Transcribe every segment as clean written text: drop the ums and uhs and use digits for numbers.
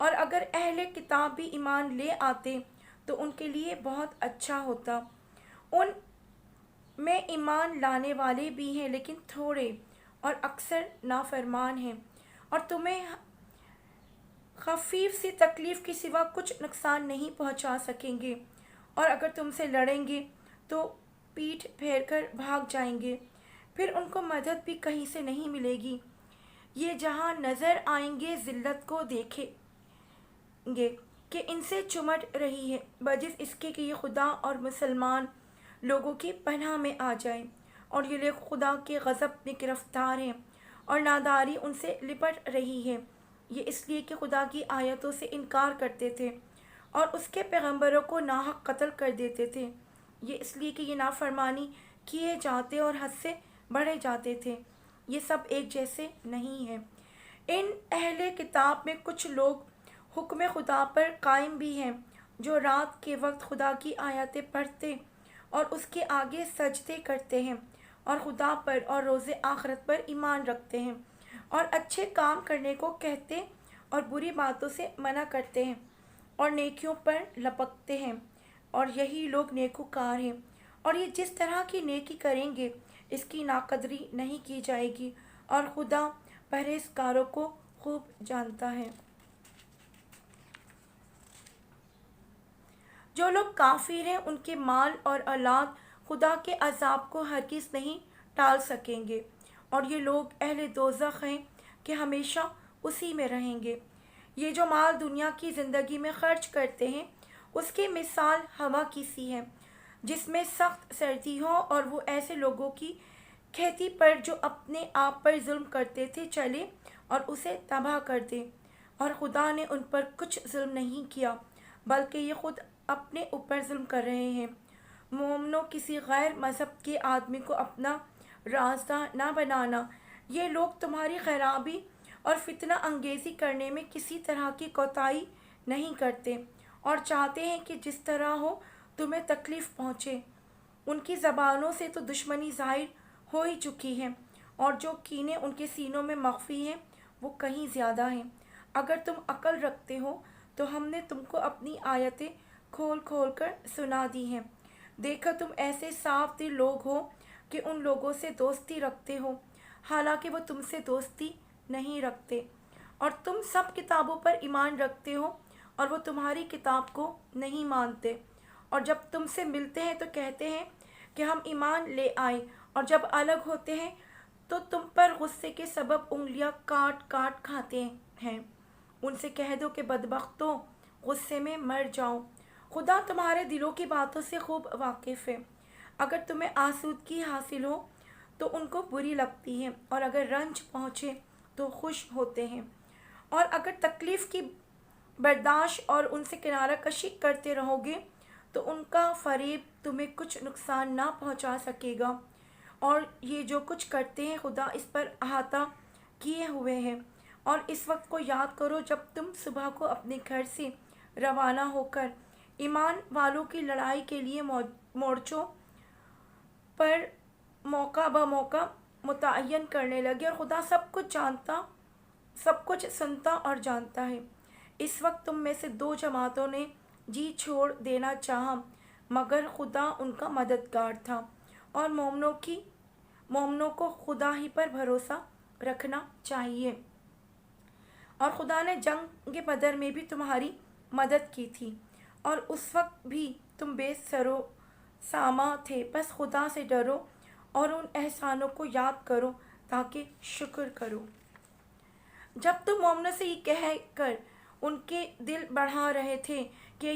اور اگر اہل کتاب بھی ایمان لے آتے تو ان کے لیے بہت اچھا ہوتا۔ ان میں ایمان لانے والے بھی ہیں لیکن تھوڑے، اور اکثر نافرمان ہیں، اور تمہیں خفیف سی تکلیف کے سوا کچھ نقصان نہیں پہنچا سکیں گے، اور اگر تم سے لڑیں گے تو پیٹھ پھیر کر بھاگ جائیں گے، پھر ان کو مدد بھی کہیں سے نہیں ملے گی۔ یہ جہاں نظر آئیں گے ذلت کو دیکھیں گے کہ ان سے چمٹ رہی ہے، بجز اس کے کہ یہ خدا اور مسلمان لوگوں کی پناہ میں آ جائیں، اور یہ لوگ خدا کے غضب میں گرفتار ہیں، اور ناداری ان سے لپٹ رہی ہے۔ یہ اس لیے کہ خدا کی آیتوں سے انکار کرتے تھے اور اس کے پیغمبروں کو ناحق قتل کر دیتے تھے۔ یہ اس لیے کہ یہ نافرمانی کیے جاتے اور حد سے بڑھے جاتے تھے۔ یہ سب ایک جیسے نہیں ہیں۔ ان اہل کتاب میں کچھ لوگ حکم خدا پر قائم بھی ہیں، جو رات کے وقت خدا کی آیاتیں پڑھتے اور اس کے آگے سجدے کرتے ہیں، اور خدا پر اور روز آخرت پر ایمان رکھتے ہیں، اور اچھے کام کرنے کو کہتے اور بری باتوں سے منع کرتے ہیں، اور نیکیوں پر لپکتے ہیں، اور یہی لوگ نیکوکار ہیں۔ اور یہ جس طرح کی نیکی کریں گے اس کی ناقدری نہیں کی جائے گی، اور خدا پرہیزگاروں کو خوب جانتا ہے۔ جو لوگ کافر ہیں ان کے مال اور اولاد خدا کے عذاب کو ہرگز نہیں ٹال سکیں گے، اور یہ لوگ اہل دوزخ ہیں کہ ہمیشہ اسی میں رہیں گے۔ یہ جو مال دنیا کی زندگی میں خرچ کرتے ہیں اس کی مثال ہوا کی سی ہے جس میں سخت سردی ہو، اور وہ ایسے لوگوں کی کھیتی پر جو اپنے آپ پر ظلم کرتے تھے چلے اور اسے تباہ کر دے، اور خدا نے ان پر کچھ ظلم نہیں کیا بلکہ یہ خود اپنے اوپر ظلم کر رہے ہیں۔ مومنوں، کسی غیر مذہب کے آدمی کو اپنا رازدار نہ بنانا۔ یہ لوگ تمہاری خرابی اور فتنہ انگیزی کرنے میں کسی طرح کی کوتاہی نہیں کرتے، اور چاہتے ہیں کہ جس طرح ہو تمہیں تکلیف پہنچے۔ ان کی زبانوں سے تو دشمنی ظاہر ہو ہی چکی ہے، اور جو کینے ان کے سینوں میں مخفی ہیں وہ کہیں زیادہ ہیں۔ اگر تم عقل رکھتے ہو تو ہم نے تم کو اپنی آیتیں کھول کھول کر سنا دی ہیں۔ دیکھو تم ایسے صاف دل لوگ ہو کہ ان لوگوں سے دوستی رکھتے ہو حالانکہ وہ تم سے دوستی نہیں رکھتے، اور تم سب کتابوں پر ایمان رکھتے ہو اور وہ تمہاری کتاب کو نہیں مانتے، اور جب تم سے ملتے ہیں تو کہتے ہیں کہ ہم ایمان لے آئے، اور جب الگ ہوتے ہیں تو تم پر غصے کے سبب انگلیاں کاٹ کاٹ کھاتے ہیں۔ ان سے کہہ دو کہ بدبختوں، غصے میں مر جاؤ، خدا تمہارے دلوں کی باتوں سے خوب واقف ہے۔ اگر تمہیں آسودگی حاصل ہو تو ان کو بری لگتی ہے، اور اگر رنج پہنچے تو خوش ہوتے ہیں، اور اگر تکلیف کی برداشت اور ان سے کنارہ کشی کرتے رہو گے تو ان کا فریب تمہیں کچھ نقصان نہ پہنچا سکے گا، اور یہ جو کچھ کرتے ہیں خدا اس پر احاطہ کیے ہوئے ہے۔ اور اس وقت کو یاد کرو جب تم صبح کو اپنے گھر سے روانہ ہو کر ایمان والوں کی لڑائی کے لیے مورچوں پر موقع بہ موقع متعین کرنے لگے، اور خدا سب کچھ سنتا اور جانتا ہے۔ اس وقت تم میں سے دو جماعتوں نے جی چھوڑ دینا چاہا، مگر خدا ان کا مددگار تھا، اور مومنوں کو خدا ہی پر بھروسہ رکھنا چاہیے۔ اور خدا نے جنگ بدر میں بھی تمہاری مدد کی تھی، اور اس وقت بھی تم بے سر و ساماں تھے، بس خدا سے ڈرو اور ان احسانوں کو یاد کرو تاکہ شکر کرو۔ جب تم مومنوں سے یہ کہہ کر ان کے دل بڑھا رہے تھے کہ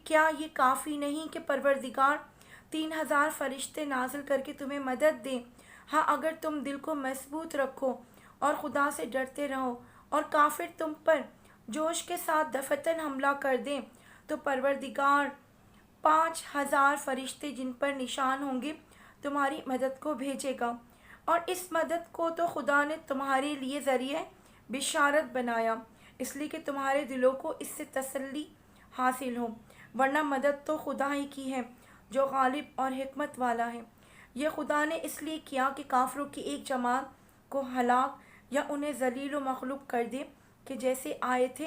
کیا یہ کافی نہیں کہ پروردگار 3000 فرشتے نازل کر کے تمہیں مدد دے؟ ہاں، اگر تم دل کو مضبوط رکھو اور خدا سے ڈرتے رہو اور کافر تم پر جوش کے ساتھ دفتن حملہ کر دیں تو پروردگار 5000 فرشتے جن پر نشان ہوں گے تمہاری مدد کو بھیجے گا، اور اس مدد کو تو خدا نے تمہارے لیے ذریعہ بشارت بنایا، اس لیے کہ تمہارے دلوں کو اس سے تسلی حاصل ہو، ورنہ مدد تو خدا ہی کی ہے جو غالب اور حکمت والا ہے۔ یہ خدا نے اس لیے کیا کہ کافروں کی ایک جماعت کو ہلاک یا انہیں ذلیل و مغلوب کر دے کہ جیسے آئے تھے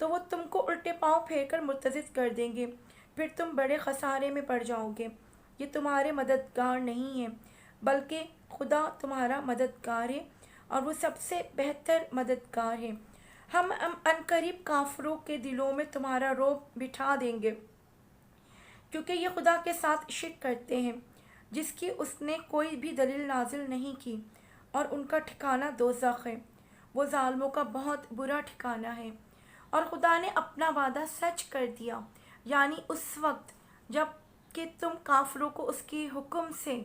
تو وہ تم کو الٹے پاؤں پھیر کر مرتزز کر دیں گے، پھر تم بڑے خسارے میں پڑ جاؤ گے۔ یہ تمہارے مددگار نہیں ہیں، بلکہ خدا تمہارا مددگار ہے، اور وہ سب سے بہتر مددگار ہے۔ ہم عنقریب کافروں کے دلوں میں تمہارا رعب بٹھا دیں گے، کیونکہ یہ خدا کے ساتھ شرک کرتے ہیں، جس کی اس نے کوئی بھی دلیل نازل نہیں کی، اور ان کا ٹھکانہ دوزخ ہے، وہ ظالموں کا بہت برا ٹھکانہ ہے۔ اور خدا نے اپنا وعدہ سچ کر دیا، یعنی اس وقت جب کہ تم کافروں کو اس کے حکم سے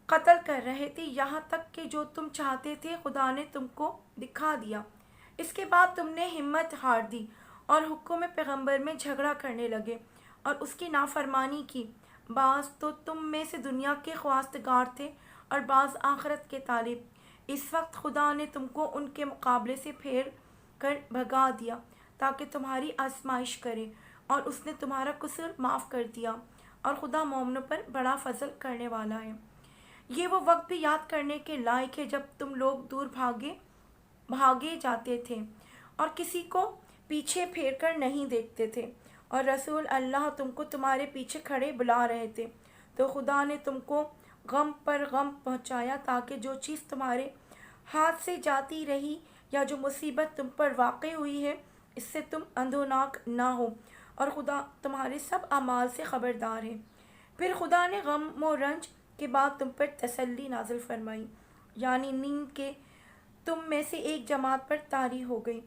قتل کر رہے تھے، یہاں تک کہ جو تم چاہتے تھے خدا نے تم کو دکھا دیا۔ اس کے بعد تم نے ہمت ہار دی اور حکم پیغمبر میں جھگڑا کرنے لگے اور اس کی نافرمانی کی۔ بعض تو تم میں سے دنیا کے خواستگار تھے اور بعض آخرت کے طالب۔ اس وقت خدا نے تم کو ان کے مقابلے سے پھیر کر بھگا دیا تاکہ تمہاری آزمائش کرے، اور اس نے تمہارا قصور معاف کر دیا، اور خدا مومنوں پر بڑا فضل کرنے والا ہے۔ یہ وہ وقت بھی یاد کرنے کے لائق ہے جب تم لوگ دور بھاگے جاتے تھے اور کسی کو پیچھے پھیر کر نہیں دیکھتے تھے، اور رسول اللہ تم کو تمہارے پیچھے کھڑے بلا رہے تھے، تو خدا نے تم کو غم پر غم پہنچایا تاکہ جو چیز تمہارے ہاتھ سے جاتی رہی یا جو مصیبت تم پر واقع ہوئی ہے اس سے تم اندھوناک نہ ہو، اور خدا تمہارے سب اعمال سے خبردار ہے۔ پھر خدا نے غم و رنج کے بعد تم پر تسلی نازل فرمائی، یعنی نیند کے تم میں سے ایک جماعت پر طاری ہو گئی،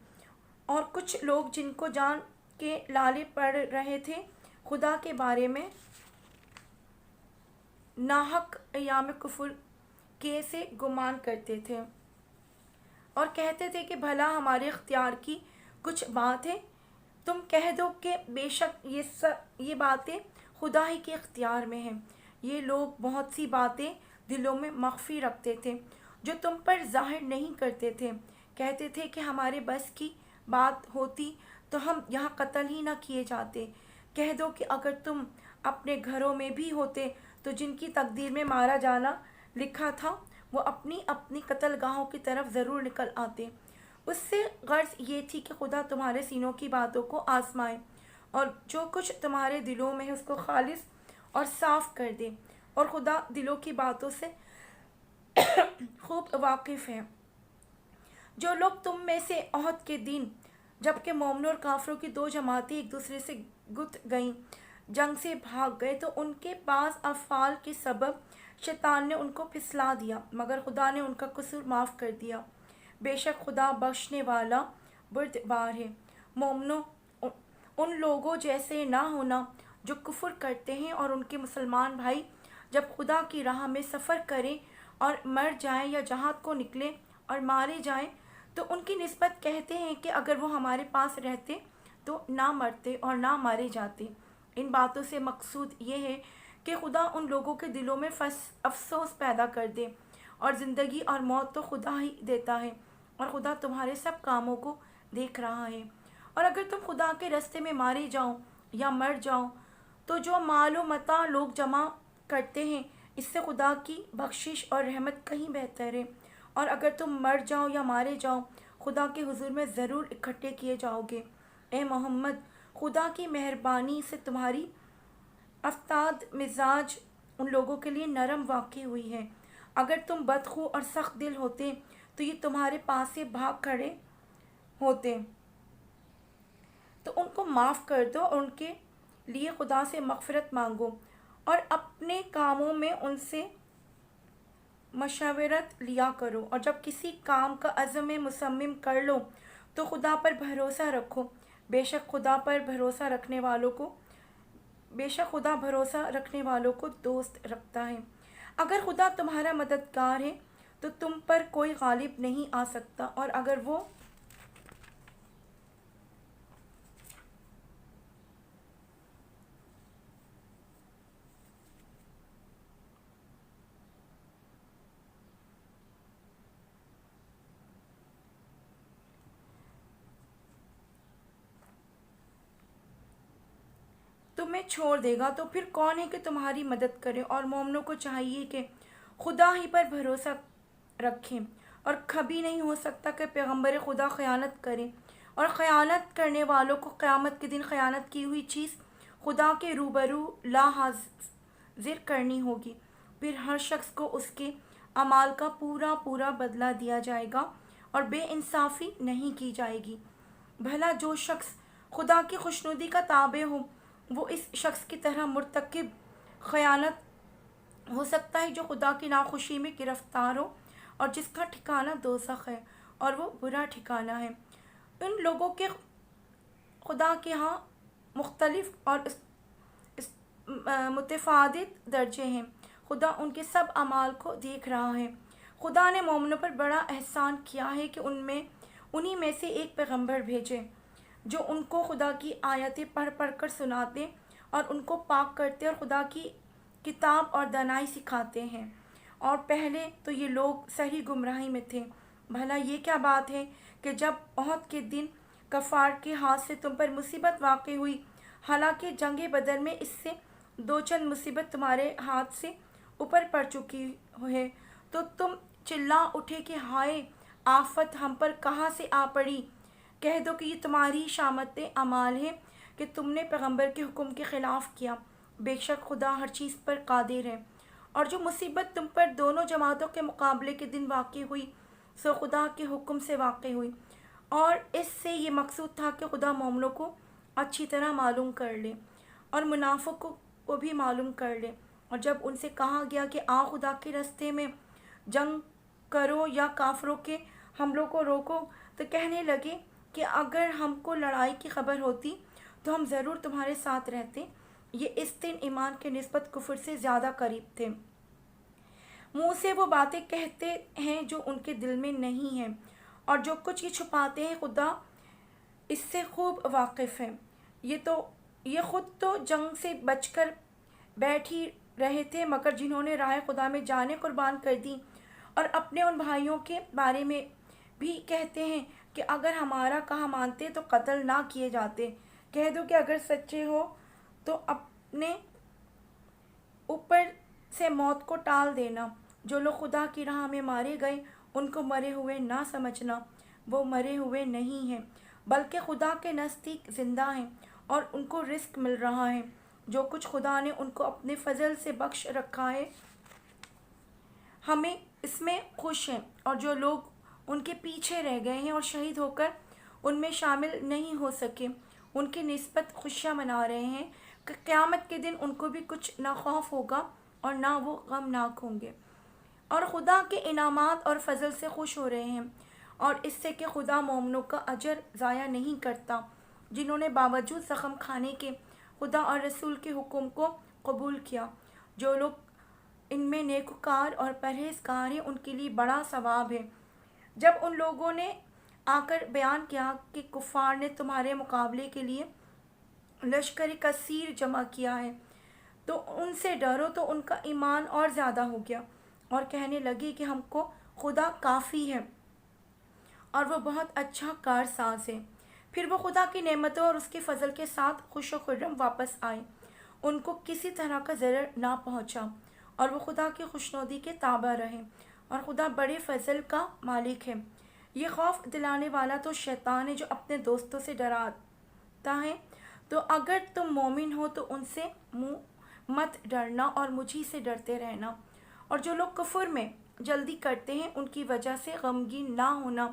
اور کچھ لوگ جن کو جان کے لالے پڑ رہے تھے خدا کے بارے میں ناحق ایام کفر کے سے گمان کرتے تھے اور کہتے تھے کہ بھلا ہمارے اختیار کی کچھ بات ہے۔ تم کہہ دو کہ بے شک یہ باتیں خدا ہی کے اختیار میں ہیں۔ یہ لوگ بہت سی باتیں دلوں میں مخفی رکھتے تھے جو تم پر ظاہر نہیں کرتے تھے۔ کہتے تھے کہ ہمارے بس کی بات ہوتی تو ہم یہاں قتل ہی نہ کیے جاتے۔ کہہ دو کہ اگر تم اپنے گھروں میں بھی ہوتے تو جن کی تقدیر میں مارا جانا لکھا تھا وہ اپنی اپنی قتل گاہوں کی طرف ضرور نکل آتے۔ اس سے غرض یہ تھی کہ خدا تمہارے سینوں کی باتوں کو آزمائے اور جو کچھ تمہارے دلوں میں ہے اس کو خالص اور صاف کر دے، اور خدا دلوں کی باتوں سے خوب واقف ہے۔ جو لوگ تم میں سے احد کے دن جبکہ مومنوں اور کافروں کی دو جماعتیں ایک دوسرے سے گت گئیں جنگ سے بھاگ گئے تو ان کے بعض افعال کے سبب شیطان نے ان کو پھسلا دیا، مگر خدا نے ان کا قصور معاف کر دیا۔ بے شک خدا بخشنے والا بردبار ہے۔ مومنوں، ان لوگوں جیسے نہ ہونا جو کفر کرتے ہیں اور ان کے مسلمان بھائی جب خدا کی راہ میں سفر کریں اور مر جائیں یا جہاد کو نکلیں اور مارے جائیں تو ان کی نسبت کہتے ہیں کہ اگر وہ ہمارے پاس رہتے تو نہ مرتے اور نہ مارے جاتے۔ ان باتوں سے مقصود یہ ہے کہ خدا ان لوگوں کے دلوں میں افسوس پیدا کر دے، اور زندگی اور موت تو خدا ہی دیتا ہے، اور خدا تمہارے سب کاموں کو دیکھ رہا ہے۔ اور اگر تم خدا کے راستے میں مارے جاؤ یا مر جاؤ تو جو مال و متاع لوگ جمع کرتے ہیں اس سے خدا کی بخشش اور رحمت کہیں بہتر ہے، اور اگر تم مر جاؤ یا مارے جاؤ خدا کے حضور میں ضرور اکٹھے کیے جاؤ گے۔ اے محمد، خدا کی مہربانی سے تمہاری افتاد مزاج ان لوگوں کے لیے نرم واقع ہوئی ہے۔ اگر تم بدخو اور سخت دل ہوتے تو یہ تمہارے پاس سے بھاگ کھڑے ہوتے، تو ان کو معاف کر دو اور ان کے لیے خدا سے مغفرت مانگو، اور اپنے کاموں میں ان سے مشاورت لیا کرو، اور جب کسی کام کا عزم مصمم کر لو تو خدا پر بھروسہ رکھو۔ بے شک خدا بھروسہ رکھنے والوں کو دوست رکھتا ہے۔ اگر خدا تمہارا مددگار ہے تو تم پر کوئی غالب نہیں آ سکتا، اور اگر وہ تمہیں چھوڑ دے گا تو پھر کون ہے کہ تمہاری مدد کرے؟ اور مومنوں کو چاہیے کہ خدا ہی پر بھروسہ رکھیں، اور کبھی نہیں ہو سکتا کہ پیغمبر خدا خیانت کرے۔ اور خیانت کرنے والوں کو قیامت کے دن خیانت کی ہوئی چیز خدا کے روبرو لا حاضر کرنی ہوگی۔ پھر ہر شخص کو اس کے اعمال کا پورا پورا بدلہ دیا جائے گا اور بے انصافی نہیں کی جائے گی۔ بھلا جو شخص خدا کی خوشنودی کا تابع ہو وہ اس شخص کی طرح مرتکب خیانت ہو سکتا ہے جو خدا کی ناخوشی میں گرفتار ہو اور جس کا ٹھکانہ دوزخ ہے اور وہ برا ٹھکانہ ہے۔ ان لوگوں کے خدا کے ہاں مختلف اور متفاوت درجے ہیں۔ خدا ان کے سب اعمال کو دیکھ رہا ہے۔ خدا نے مومنوں پر بڑا احسان کیا ہے کہ انہی میں سے ایک پیغمبر بھیجے جو ان کو خدا کی آیتیں پڑھ پڑھ کر سناتے اور ان کو پاک کرتے اور خدا کی کتاب اور دانائی سکھاتے ہیں۔ اور پہلے تو یہ لوگ صحیح گمراہی میں تھے۔ بھلا یہ کیا بات ہے کہ جب احد کے دن کفار کے ہاتھ سے تم پر مصیبت واقع ہوئی، حالانکہ جنگ بدر میں اس سے دو چند مصیبت تمہارے ہاتھ سے اوپر پڑ چکی ہے، تو تم چلا اٹھے کہ ہائے آفت ہم پر کہاں سے آ پڑی۔ کہہ دو کہ یہ تمہاری شامت اعمال ہے کہ تم نے پیغمبر کے حکم کے خلاف کیا۔ بے شک خدا ہر چیز پر قادر ہے۔ اور جو مصیبت تم پر دونوں جماعتوں کے مقابلے کے دن واقع ہوئی سو خدا کے حکم سے واقع ہوئی، اور اس سے یہ مقصود تھا کہ خدا مومنوں کو اچھی طرح معلوم کر لے اور منافقوں کو بھی معلوم کر لے۔ اور جب ان سے کہا گیا کہ خدا کے راستے میں جنگ کرو یا کافروں کے حملوں کو روکو، تو کہنے لگے کہ اگر ہم کو لڑائی کی خبر ہوتی تو ہم ضرور تمہارے ساتھ رہتے۔ یہ اس دن ایمان کے نسبت کفر سے زیادہ قریب تھے۔ منہ سے وہ باتیں کہتے ہیں جو ان کے دل میں نہیں ہیں، اور جو کچھ یہ چھپاتے ہیں خدا اس سے خوب واقف ہے۔ یہ خود تو جنگ سے بچ کر بیٹھ ہی رہے تھے، مگر جنہوں نے راہ خدا میں جانیں قربان کر دیں اور اپنے ان بھائیوں کے بارے میں بھی کہتے ہیں کہ اگر ہمارا کہا مانتے تو قتل نہ کیے جاتے۔ کہہ دو کہ اگر سچے ہو تو اپنے اوپر سے موت کو ٹال دینا۔ جو لوگ خدا کی راہ میں مارے گئے ان کو مرے ہوئے نہ سمجھنا، وہ مرے ہوئے نہیں ہیں بلکہ خدا کے نزدیک زندہ ہیں اور ان کو رزق مل رہا ہے۔ جو کچھ خدا نے ان کو اپنے فضل سے بخش رکھا ہے ہمیں اس میں خوش ہیں، اور جو لوگ ان کے پیچھے رہ گئے ہیں اور شہید ہو کر ان میں شامل نہیں ہو سکے ان کی نسبت خوشیاں منا رہے ہیں کہ قیامت کے دن ان کو بھی کچھ نہ خوف ہوگا اور نہ وہ غمناک ہوں گے، اور خدا کے انعامات اور فضل سے خوش ہو رہے ہیں، اور اس سے کہ خدا مومنوں کا اجر ضائع نہیں کرتا جنہوں نے باوجود زخم کھانے کے خدا اور رسول کے حکم کو قبول کیا۔ جو لوگ ان میں نیکوکار اور پرہیزگار ہیں ان کے لیے بڑا ثواب ہے۔ جب ان لوگوں نے آ کر بیان کیا کہ کفار نے تمہارے مقابلے کے لیے لشکر کثیر جمع کیا ہے تو ان سے ڈرو، تو ان کا ایمان اور زیادہ ہو گیا اور کہنے لگے کہ ہم کو خدا کافی ہے اور وہ بہت اچھا کارساز ہے۔ پھر وہ خدا کی نعمتوں اور اس کے فضل کے ساتھ خوش و خرم واپس آئے، ان کو کسی طرح کا ضرر نہ پہنچا، اور وہ خدا کی خوشنودی کے تابع رہے، اور خدا بڑے فضل کا مالک ہے۔ یہ خوف دلانے والا تو شیطان ہے جو اپنے دوستوں سے ڈراتا ہے۔ تو اگر تم مومن ہو تو ان سے مت ڈرنا اور مجھی سے ڈرتے رہنا، اور جو لوگ کفر میں جلدی کرتے ہیں ان کی وجہ سے غمگین نہ ہونا،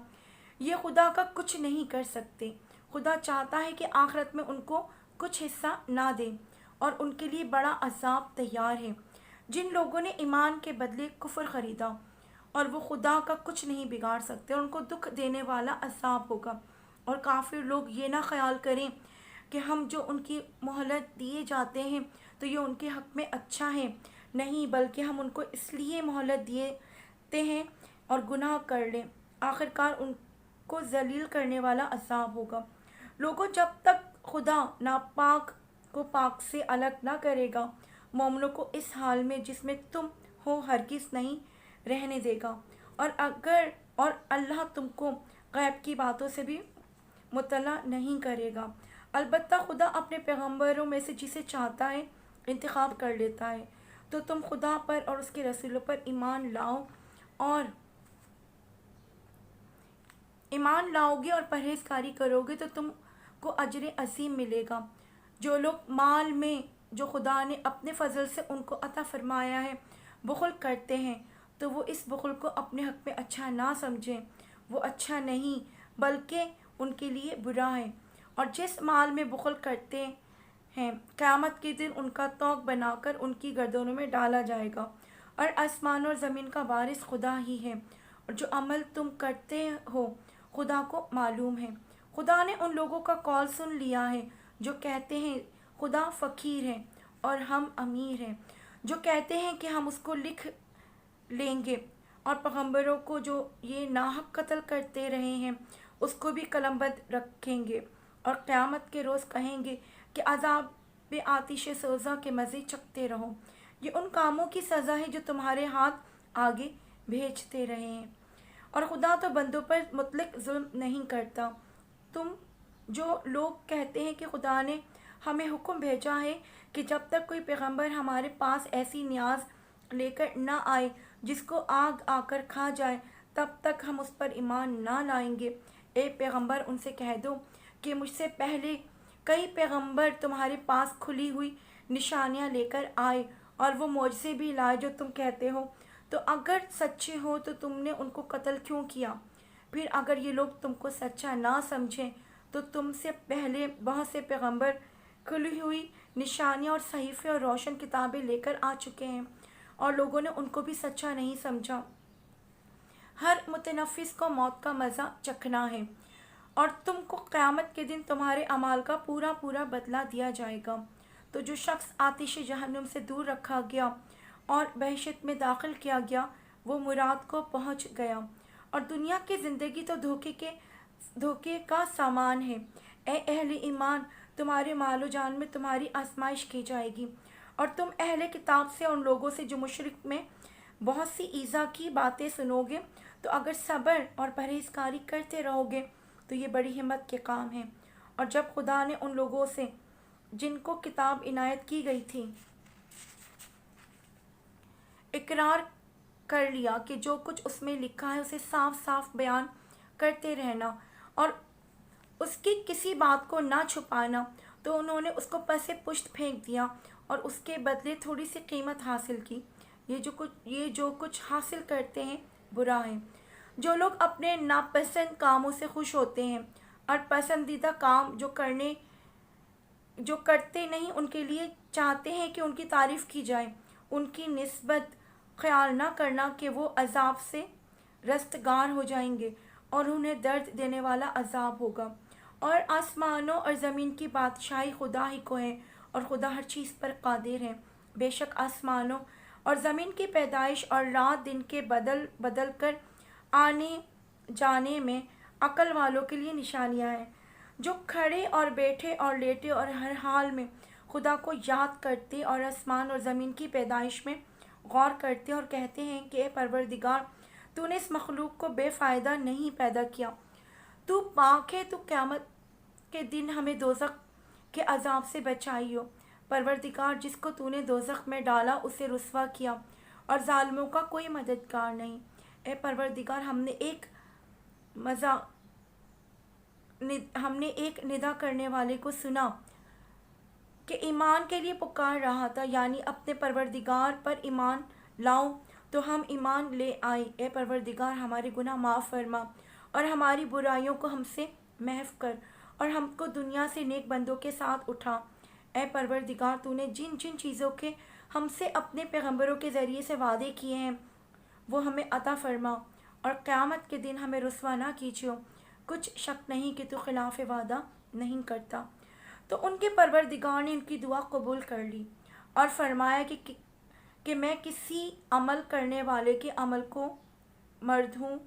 یہ خدا کا کچھ نہیں کر سکتے۔ خدا چاہتا ہے کہ آخرت میں ان کو کچھ حصہ نہ دے اور ان کے لیے بڑا عذاب تیار ہے۔ جن لوگوں نے ایمان کے بدلے کفر خریدا اور وہ خدا کا کچھ نہیں بگاڑ سکتے، ان کو دکھ دینے والا عذاب ہوگا۔ اور کافر لوگ یہ نہ خیال کریں کہ ہم جو ان کی مہلت دیے جاتے ہیں تو یہ ان کے حق میں اچھا ہے، نہیں بلکہ ہم ان کو اس لیے مہلت دیتے ہیں اور گناہ کر لیں، آخرکار ان کو ذلیل کرنے والا عذاب ہوگا۔ لوگوں، جب تک خدا ناپاک کو پاک سے الگ نہ کرے گا مومنوں کو اس حال میں جس میں تم ہو ہرگز نہیں رہنے دے گا، اور اللہ تم کو غیب کی باتوں سے بھی مطلع نہیں کرے گا۔ البتہ خدا اپنے پیغمبروں میں سے جسے چاہتا ہے انتخاب کر لیتا ہے۔ تو تم خدا پر اور اس کے رسولوں پر ایمان لاؤ اور ایمان لاؤ گے اور پرہیزکاری کرو گے تو تم کو اجر عظیم ملے گا۔ جو لوگ مال میں جو خدا نے اپنے فضل سے ان کو عطا فرمایا ہے بخل کرتے ہیں تو وہ اس بخل کو اپنے حق میں اچھا نہ سمجھیں، وہ اچھا نہیں بلکہ ان کے لیے برا ہے۔ اور جس مال میں بخل کرتے ہیں قیامت کے دن ان کا طوق بنا کر ان کی گردنوں میں ڈالا جائے گا۔ اور آسمان اور زمین کا وارث خدا ہی ہے، اور جو عمل تم کرتے ہو خدا کو معلوم ہے۔ خدا نے ان لوگوں کا قول سن لیا ہے جو کہتے ہیں خدا فقیر ہے اور ہم امیر ہیں، جو کہتے ہیں کہ ہم اس کو لکھ لیں گے، اور پیغمبروں کو جو یہ ناحق قتل کرتے رہے ہیں اس کو بھی قلم بند رکھیں گے، اور قیامت کے روز کہیں گے کہ عذاب آتش سوزا کے مزے چکھتے رہو۔ یہ ان کاموں کی سزا ہے جو تمہارے ہاتھ آگے بھیجتے رہے ہیں، اور خدا تو بندوں پر مطلق ظلم نہیں کرتا۔ تم جو لوگ کہتے ہیں کہ خدا نے ہمیں حکم بھیجا ہے کہ جب تک کوئی پیغمبر ہمارے پاس ایسی نیاز لے کر نہ آئے جس کو آگ آ کر کھا جائے تب تک ہم اس پر ایمان نہ لائیں گے، اے پیغمبر ان سے کہہ دو کہ مجھ سے پہلے کئی پیغمبر تمہارے پاس کھلی ہوئی نشانیاں لے کر آئے اور وہ معجزے بھی لائے جو تم کہتے ہو، تو اگر سچے ہو تو تم نے ان کو قتل کیوں کیا؟ پھر اگر یہ لوگ تم کو سچا نہ سمجھیں تو تم سے پہلے بہت سے پیغمبر کھلی ہوئی نشانیاں اور صحیفے اور روشن کتابیں لے کر آ چکے ہیں اور لوگوں نے ان کو بھی سچا نہیں سمجھا۔ ہر متنفس کو موت کا مزہ چکھنا ہے، اور تم کو قیامت کے دن تمہارے اعمال کا پورا پورا بدلہ دیا جائے گا۔ تو جو شخص آتش جہنم سے دور رکھا گیا اور بہشت میں داخل کیا گیا وہ مراد کو پہنچ گیا، اور دنیا کی زندگی تو دھوکے کا سامان ہے۔ اے اہل ایمان، تمہارے مال و جان میں تمہاری آزمائش کی جائے گی، اور تم اہل کتاب سے ان لوگوں سے جو مشرق میں بہت سی ایذا کی باتیں سنو گے، تو اگر صبر اور پرہیزکاری کرتے رہو گے تو یہ بڑی ہمت کے کام ہے۔ اور جب خدا نے ان لوگوں سے جن کو کتاب عنایت کی گئی تھی اقرار کر لیا کہ جو کچھ اس میں لکھا ہے اسے صاف صاف بیان کرتے رہنا اور اس کی کسی بات کو نہ چھپانا، تو انہوں نے اس کو پس پشت پھینک دیا اور اس کے بدلے تھوڑی سی قیمت حاصل کی۔ یہ جو کچھ حاصل کرتے ہیں برا ہے۔ جو لوگ اپنے ناپسند کاموں سے خوش ہوتے ہیں اور پسندیدہ کام جو کرتے نہیں ان کے لیے چاہتے ہیں کہ ان کی تعریف کی جائے، ان کی نسبت خیال نہ کرنا کہ وہ عذاب سے رستگار ہو جائیں گے اور انہیں درد دینے والا عذاب ہوگا۔ اور آسمانوں اور زمین کی بادشاہی خدا ہی کو ہے، اور خدا ہر چیز پر قادر ہے۔ بے شک آسمانوں اور زمین کی پیدائش اور رات دن کے بدل بدل کر آنے جانے میں عقل والوں کے لیے نشانیاں ہیں، جو کھڑے اور بیٹھے اور لیٹے اور ہر حال میں خدا کو یاد کرتے اور آسمان اور زمین کی پیدائش میں غور کرتے اور کہتے ہیں کہ اے پروردگار، تو نے اس مخلوق کو بے فائدہ نہیں پیدا کیا، تو پاک ہے، تو قیامت کے دن ہمیں دوزخ کے عذاب سے بچائی ہو۔ پروردگار، جس کو تو نے دوزخ میں ڈالا اسے رسوا کیا، اور ظالموں کا کوئی مددگار نہیں۔ اے پروردگار، ہم نے ایک ندا کرنے والے کو سنا کہ ایمان کے لیے پکار رہا تھا، یعنی اپنے پروردگار پر ایمان لاؤ، تو ہم ایمان لے آئے۔ اے پروردگار، ہمارے گناہ معاف فرما اور ہماری برائیوں کو ہم سے محو کر، اور ہم کو دنیا سے نیک بندوں کے ساتھ اٹھا۔ اے پروردگار، تو نے جن جن چیزوں کے ہم سے اپنے پیغمبروں کے ذریعے سے وعدے کیے ہیں وہ ہمیں عطا فرما، اور قیامت کے دن ہمیں رسوا نہ کیجیے۔ کچھ شک نہیں کہ تو خلاف وعدہ نہیں کرتا۔ تو ان کے پروردگار نے ان کی دعا قبول کر لی اور فرمایا کہ میں کسی عمل کرنے والے کے عمل کو مرد ہوں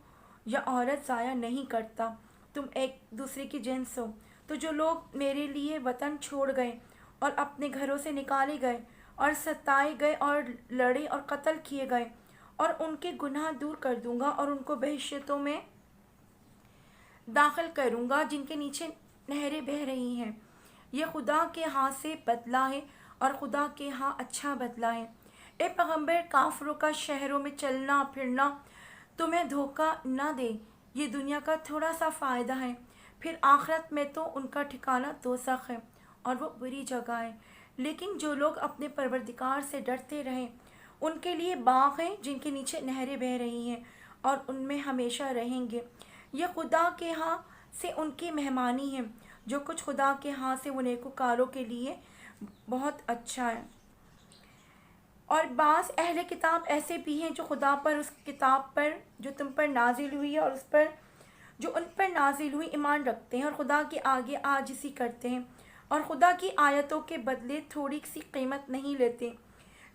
یا عورت ضائع نہیں کرتا، تم ایک دوسرے کی جنس ہو۔ تو جو لوگ میرے لیے وطن چھوڑ گئے اور اپنے گھروں سے نکالے گئے اور ستائے گئے اور لڑے اور قتل کیے گئے، اور ان کے گناہ دور کر دوں گا اور ان کو بہشتوں میں داخل کروں گا جن کے نیچے نہریں بہہ رہی ہیں۔ یہ خدا کے ہاں سے بدلہ ہے اور خدا کے ہاں اچھا بدلہ ہے۔ اے پیغمبر، کافروں کا شہروں میں چلنا پھرنا تمہیں دھوکہ نہ دے، یہ دنیا کا تھوڑا سا فائدہ ہے، پھر آخرت میں تو ان کا ٹھکانہ دوزخ ہے اور وہ بری جگہ ہے۔ لیکن جو لوگ اپنے پروردگار سے ڈرتے رہیں ان کے لیے باغ ہیں جن کے نیچے نہریں بہہ رہی ہیں اور ان میں ہمیشہ رہیں گے۔ یہ خدا کے ہاں سے ان کی مہمانی ہے، جو کچھ خدا کے ہاں سے وہ نیکوکاروں کے لیے بہت اچھا ہے۔ اور بعض اہل کتاب ایسے بھی ہیں جو خدا پر، اس کتاب پر جو تم پر نازل ہوئی ہے اور اس پر جو ان پر نازل ہوئی ایمان رکھتے ہیں اور خدا کے آگے عاجزی کرتے ہیں اور خدا کی آیتوں کے بدلے تھوڑی سی قیمت نہیں لیتے۔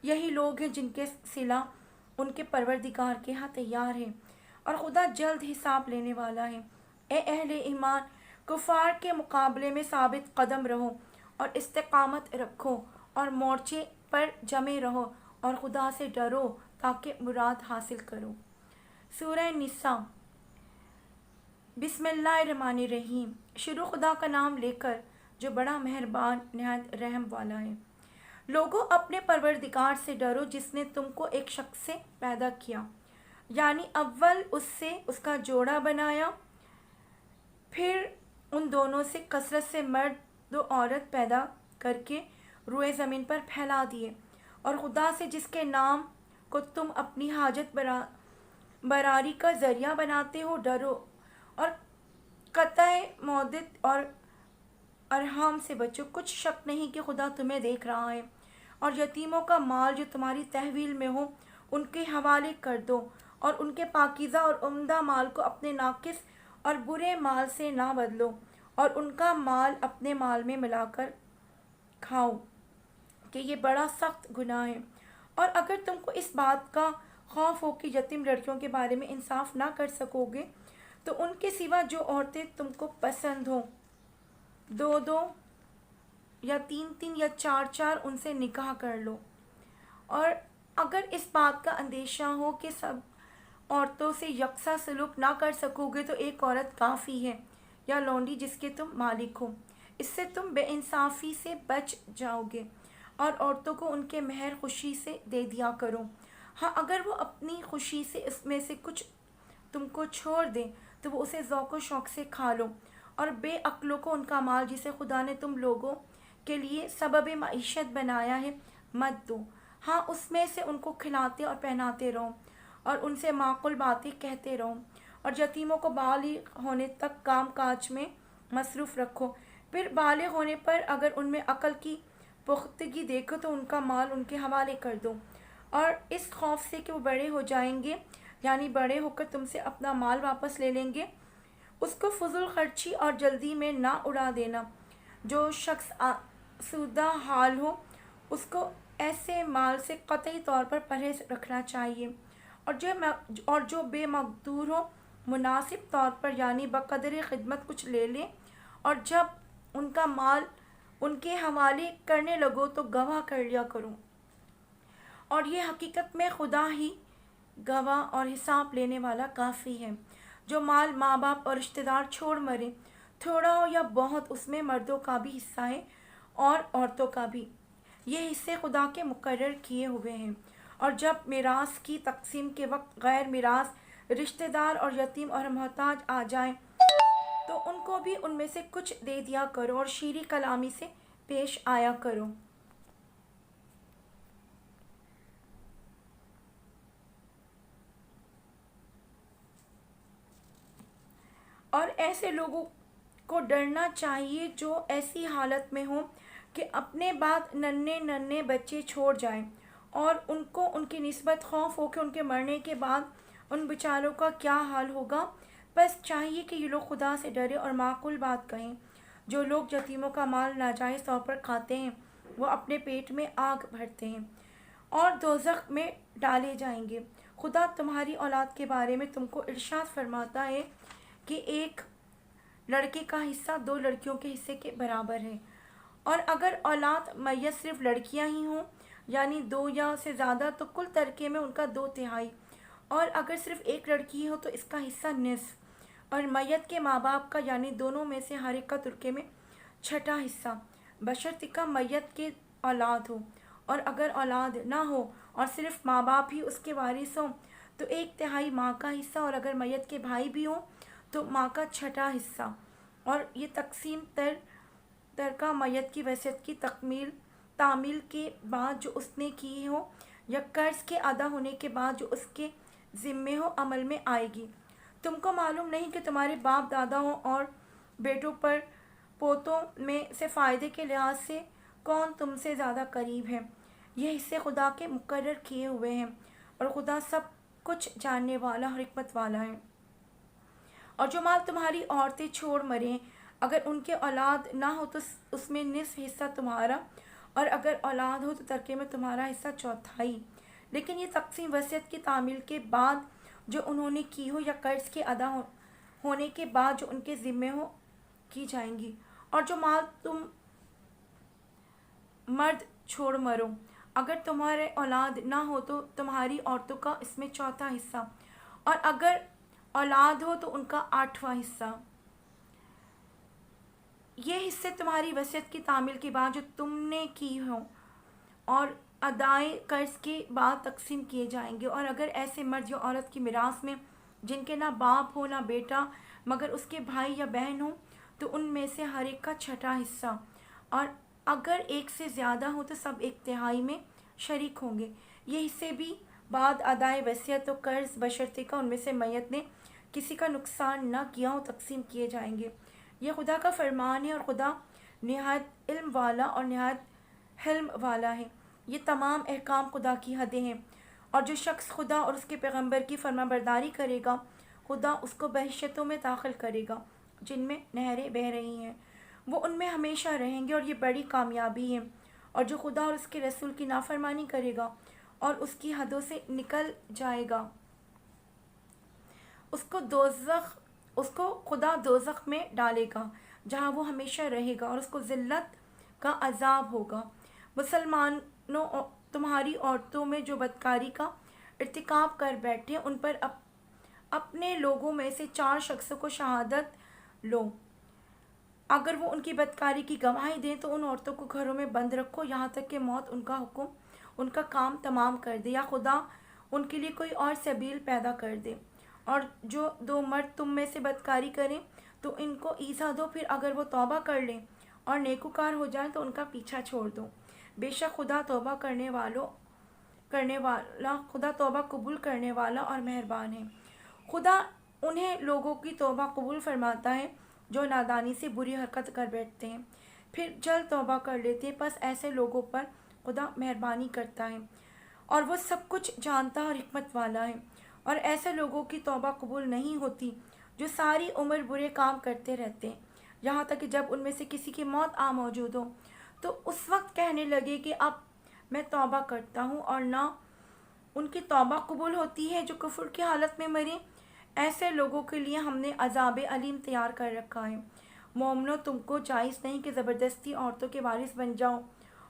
یہی لوگ ہیں جن کے صلہ ان کے پروردگار کے ہاں تیار ہے اور خدا جلد حساب لینے والا ہے۔ اے اہل ایمان، کفار کے مقابلے میں ثابت قدم رہو اور استقامت رکھو اور مورچے پر جمے رہو اور خدا سے ڈرو تاکہ مراد حاصل کرو۔ سورہ نساء۔ بسم اللہ الرحمن الرحیم۔ شروع خدا کا نام لے کر جو بڑا مہربان نہایت رحم والا ہے۔ لوگوں، اپنے پروردگار سے ڈرو جس نے تم کو ایک شخص سے پیدا کیا، یعنی اول اس سے اس کا جوڑا بنایا، پھر ان دونوں سے کثرت سے مرد و عورت پیدا کر کے روئے زمین پر پھیلا دیے، اور خدا سے جس کے نام کو تم اپنی حاجت براری کا ذریعہ بناتے ہو ڈرو، اور قطع مودت اور ارحام سے بچو۔ کچھ شک نہیں کہ خدا تمہیں دیکھ رہا ہے، اور یتیموں کا مال جو تمہاری تحویل میں ہو ان کے حوالے کر دو، اور ان کے پاکیزہ اور عمدہ مال کو اپنے ناقص اور برے مال سے نہ بدلو، اور ان کا مال اپنے مال میں ملا کر کھاؤ کہ یہ بڑا سخت گناہ ہے۔ اور اگر تم کو اس بات کا خوف ہو کہ یتیم لڑکیوں کے بارے میں انصاف نہ کر سکو گے تو ان کے سوا جو عورتیں تم کو پسند ہوں، دو دو یا تین تین یا چار چار ان سے نکاح کر لو۔ اور اگر اس بات کا اندیشہ ہو کہ سب عورتوں سے یکساں سلوک نہ کر سکو گے تو ایک عورت کافی ہے یا لونڈی جس کے تم مالک ہو، اس سے تم بے انصافی سے بچ جاؤ گے۔ اور عورتوں کو ان کے مہر خوشی سے دے دیا کرو، ہاں اگر وہ اپنی خوشی سے اس میں سے کچھ تم کو چھوڑ دیں تو وہ اسے ذوق و شوق سے کھا لو۔ اور بے عقلوں کو ان کا مال جسے خدا نے تم لوگوں کے لیے سبب معیشت بنایا ہے مت دو، ہاں اس میں سے ان کو کھلاتے اور پہناتے رہو اور ان سے معقول باتیں کہتے رہو، اور یتیموں کو بالغ ہونے تک کام کاج میں مصروف رکھو، پھر بالغ ہونے پر اگر ان میں عقل کی پختگی دیکھو تو ان کا مال ان کے حوالے کر دو، اور اس خوف سے کہ وہ بڑے ہو جائیں گے، یعنی بڑے ہو کر تم سے اپنا مال واپس لے لیں گے، اس کو فضول خرچی اور جلدی میں نہ اڑا دینا۔ جو شخص آسودہ حال ہو اس کو ایسے مال سے قطعی طور پر پرہیز رکھنا چاہیے، اور جو بے مقدور ہو مناسب طور پر یعنی بقدر خدمت کچھ لے لیں، اور جب ان کا مال ان کے حوالے کرنے لگو تو گواہ کر لیا کرو، اور یہ حقیقت میں خدا ہی گواہ اور حساب لینے والا کافی ہے۔ جو مال ماں باپ اور رشتہ دار چھوڑ مرے، تھوڑا ہو یا بہت، اس میں مردوں کا بھی حصہ ہے اور عورتوں کا بھی، یہ حصے خدا کے مقرر کیے ہوئے ہیں۔ اور جب میراث کی تقسیم کے وقت غیر میراث رشتہ دار اور یتیم اور محتاج آ جائیں تو ان کو بھی ان میں سے کچھ دے دیا کرو اور شیریں کلامی سے پیش آیا کرو۔ اور ایسے لوگوں کو ڈرنا چاہیے جو ایسی حالت میں ہوں کہ اپنے بعد ننھے ننھے بچے چھوڑ جائیں، اور ان کو ان کی نسبت خوف ہو کہ ان کے مرنے کے بعد ان بیچاروں کا کیا حال ہوگا۔ بس چاہیے کہ یہ لوگ خدا سے ڈریں اور معقول بات کہیں۔ جو لوگ یتیموں کا مال ناجائز طور پر کھاتے ہیں وہ اپنے پیٹ میں آگ بھرتے ہیں اور دوزخ میں ڈالے جائیں گے۔ خدا تمہاری اولاد کے بارے میں تم کو ارشاد فرماتا ہے کہ ایک لڑکے کا حصہ دو لڑکیوں کے حصے کے برابر ہے، اور اگر اولاد میت صرف لڑکیاں ہی ہوں یعنی دو یا سے زیادہ تو کل ترکے میں ان کا 2/3، اور اگر صرف ایک لڑکی ہو تو اس کا حصہ نصف، اور میت کے ماں باپ کا یعنی دونوں میں سے ہر ایک کا ترکے میں 1/6 حصہ، بشرطیکہ میت کے اولاد ہو، اور اگر اولاد نہ ہو اور صرف ماں باپ ہی اس کے وارث ہوں تو 1/3 ماں کا حصہ، اور اگر میت کے بھائی بھی ہوں تو ماں کا چھٹا حصہ، اور یہ تقسیم ترکہ میت کی وصیت کی تعمیل کے بعد جو اس نے کی ہو یا قرض کے ادا ہونے کے بعد جو اس کے ذمے ہو عمل میں آئے گی۔ تم کو معلوم نہیں کہ تمہارے باپ داداؤں اور بیٹوں پر پوتوں میں سے فائدے کے لحاظ سے کون تم سے زیادہ قریب ہے۔ یہ حصے خدا کے مقرر کیے ہوئے ہیں، اور خدا سب کچھ جاننے والا اور حکمت والا ہے۔ اور جو مال تمہاری عورتیں چھوڑ مریں، اگر ان کے اولاد نہ ہو تو اس میں نصف حصہ تمہارا، اور اگر اولاد ہو تو ترکے میں تمہارا حصہ چوتھائی۔ لیکن یہ تقسیم وصیت کی تعمیل کے بعد جو انہوں نے کی ہو یا قرض کے ادا ہونے کے بعد جو ان کے ذمے ہو کی جائیں گی۔ اور جو مال تم مرد چھوڑ مرو، اگر تمہارے اولاد نہ ہو تو تمہاری عورتوں کا اس میں چوتھا حصہ، اور اگر اولاد ہو تو ان کا 8واں حصہ۔ یہ حصے تمہاری وصیت کی تعمیل کے بعد جو تم نے کی ہو اور ادائے قرض کے بعد تقسیم کیے جائیں گے۔ اور اگر ایسے مرد یا عورت کی میراث میں جن کے نہ باپ ہو نہ بیٹا مگر اس کے بھائی یا بہن ہو تو ان میں سے ہر ایک کا چھٹا حصہ، اور اگر ایک سے زیادہ ہو تو سب 1/3 میں شریک ہوں گے۔ یہ حصے بھی بعد ادائے وصیت و قرض بشرطے کا ان میں سے میت نے کسی کا نقصان نہ کیا ہو تقسیم کیے جائیں گے۔ یہ خدا کا فرمان ہے، اور خدا نہایت علم والا اور نہایت حلم والا ہے۔ یہ تمام احکام خدا کی حدیں ہیں، اور جو شخص خدا اور اس کے پیغمبر کی فرما برداری کرے گا خدا اس کو بہشتوں میں داخل کرے گا جن میں نہریں بہہ رہی ہیں، وہ ان میں ہمیشہ رہیں گے، اور یہ بڑی کامیابی ہے۔ اور جو خدا اور اس کے رسول کی نافرمانی کرے گا اور اس کی حدوں سے نکل جائے گا اس کو خدا دوزخ میں ڈالے گا جہاں وہ ہمیشہ رہے گا، اور اس کو ذلت کا عذاب ہوگا۔ مسلمانوں، تمہاری عورتوں میں جو بدکاری کا ارتکاب کر بیٹھے ان پر اپنے لوگوں میں سے 4 شخصوں کو شہادت لو۔ اگر وہ ان کی بدکاری کی گواہی دیں تو ان عورتوں کو گھروں میں بند رکھو یہاں تک کہ موت ان کا کام تمام کر دے یا خدا ان کے لیے کوئی اور سبیل پیدا کر دے۔ اور جو 2 مرد تم میں سے بدکاری کریں تو ان کو ایذا دو، پھر اگر وہ توبہ کر لیں اور نیکوکار ہو جائیں تو ان کا پیچھا چھوڑ دو۔ بے شک خدا توبہ خدا توبہ قبول کرنے والا اور مہربان ہے۔ خدا انہیں لوگوں کی توبہ قبول فرماتا ہے جو نادانی سے بری حرکت کر بیٹھتے ہیں پھر جلد توبہ کر لیتے ہیں، پس ایسے لوگوں پر خدا مہربانی کرتا ہے، اور وہ سب کچھ جانتا اور حکمت والا ہے۔ اور ایسے لوگوں کی توبہ قبول نہیں ہوتی جو ساری عمر برے کام کرتے رہتے ہیں، یہاں تک کہ جب ان میں سے کسی کی موت آ موجود ہو تو اس وقت کہنے لگے کہ اب میں توبہ کرتا ہوں، اور نہ ان کی توبہ قبول ہوتی ہے جو کفر کی حالت میں مریں۔ ایسے لوگوں کے لیے ہم نے عذاب علیم تیار کر رکھا ہے۔ مومنو، تم کو جائز نہیں کہ زبردستی عورتوں کے وارث بن جاؤ،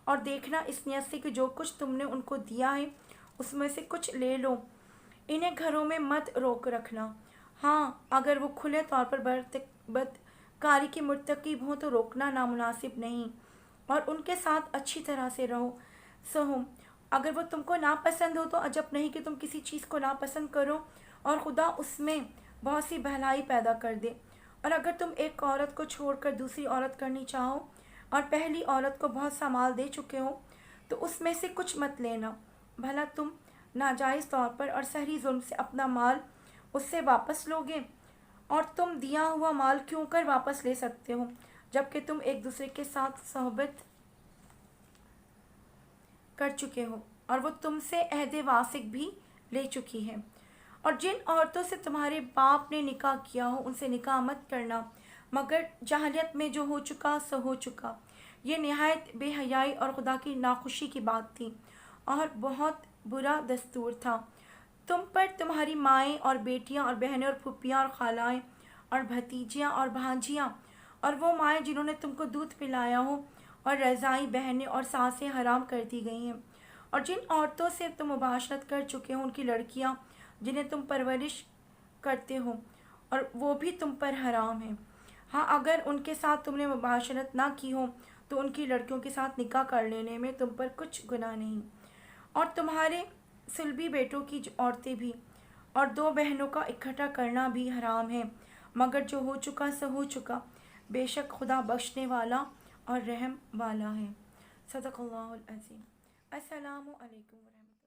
اور دیکھنا اس نیت سے کہ جو کچھ تم نے ان کو دیا ہے اس میں سے کچھ لے لو، انہیں گھروں میں مت روک رکھنا۔ ہاں، اگر وہ کھلے طور پر بدکاری کے مرتکب ہوں تو روکنا نامناسب نہیں، اور ان کے ساتھ اچھی طرح سے سہو۔ اگر وہ تم کو ناپسند ہو تو عجب نہیں کہ تم کسی چیز کو ناپسند کرو اور خدا اس میں بہت سی بھلائی پیدا کر دے۔ اور اگر تم ایک عورت کو چھوڑ کر دوسری عورت کرنی چاہو اور پہلی عورت کو بہت سا مال دے چکے ہو تو اس میں سے کچھ مت لینا، بھلا تم ناجائز طور پر اور سہری ظلم سے اپنا مال اس سے واپس لوگے؟ اور تم دیا ہوا مال کیوں کر واپس لے سکتے ہو جبکہ تم ایک دوسرے کے ساتھ صحبت کر چکے ہو اور وہ تم سے عہد واثق بھی لے چکی ہے۔ اور جن عورتوں سے تمہارے باپ نے نکاح کیا ہو ان سے نکاح مت کرنا مگر جاہلیت میں جو ہو چکا سو ہو چکا۔ یہ نہایت بے حیائی اور خدا کی ناخوشی کی بات تھی اور بہت برا دستور تھا۔ تم پر تمہاری مائیں اور بیٹیاں اور بہنیں اور پھوپھیاں اور خالائیں اور بھتیجیاں اور بھانجیاں اور وہ مائیں جنہوں نے تم کو دودھ پلایا ہو اور رضاعی بہنیں اور ساسیں حرام کر دی گئی ہیں۔ اور جن عورتوں سے تم مباشرت کر چکے ہو ان کی لڑکیاں جنہیں تم پرورش کرتے ہو اور وہ بھی تم پر حرام ہیں۔ ہاں، اگر ان کے ساتھ تم نے مباشرت نہ کی ہو تو ان کی لڑکیوں کے ساتھ نکاح کر لینے میں تم پر کچھ گناہ نہیں۔ اور تمہارے صلبی بیٹوں کی عورتیں بھی اور 2 بہنوں کا اکٹھا کرنا بھی حرام ہے، مگر جو ہو چکا سو ہو چکا، بے شک خدا بخشنے والا اور رحم والا ہے۔ صدق اللہ العظیم۔ السلام علیکم ورحمۃ اللہ۔